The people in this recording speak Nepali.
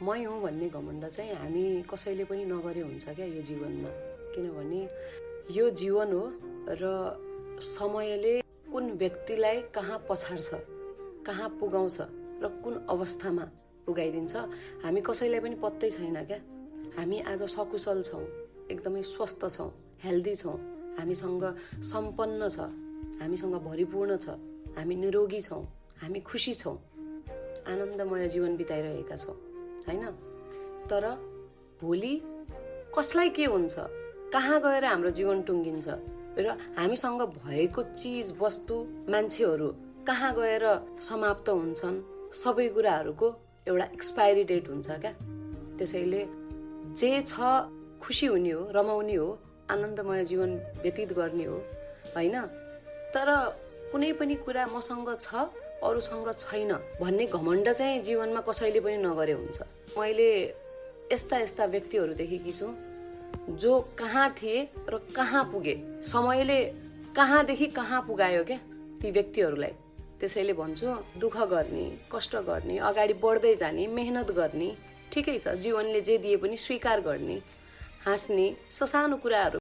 मै हुँ भन्ने घमण्ड चाहिँ हामी कसैले पनि नगरे हुन्छ क्या यो जीवनमा। किनभने यो जीवन हो र समयले कुन व्यक्तिलाई कहाँ पछाड्छ, कहाँ पुगाउँछ र कुन अवस्थामा पुगाइदिन्छ हामी कसैलाई पनि पत्तै छैन क्या। हामी आज सकुशल छौँ, एकदमै स्वस्थ छौँ, हेल्दी छौँ, हामीसँग सम्पन्न छ, हामीसँग भरिपूर्ण छ, हामी निरोगी छौँ, हामी खुसी छौँ, आनन्दमय जीवन बिताइरहेका छौँ हैन। तर भोलि कसलाई के हुन्छ, कहाँ गएर हाम्रो जीवन टुङ्गिन्छ र हामीसँग भएको चिज वस्तु मान्छेहरू कहाँ गएर समाप्त हुन्छन्, सबै कुराहरूको एउटा एक्सपायरी डेट हुन्छ क्या। त्यसैले जे छ खुसी हुने हो, रमाउने हो, आनन्दमय जीवन व्यतीत गर्ने हो हैन। तर कुनै पनि कुरा मसँग छ अरूसँग छैन भन्ने घमण्ड चाहिँ जीवनमा कसैले पनि नगरे हुन्छ। मैले यस्ता यस्ता व्यक्तिहरू देखेकी छु जो कहाँ थिए र कहाँ पुगे, समयले कहाँदेखि कहाँ पुगायो क्या ती व्यक्तिहरूलाई। त्यसैले भन्छु दुःख गर्ने, कष्ट गर्ने, अगाडि बढ्दै जाने, मेहनत गर्ने, ठिकै छ, जीवनले जे दिए पनि स्वीकार गर्ने, हाँस्ने, ससानो कुराहरू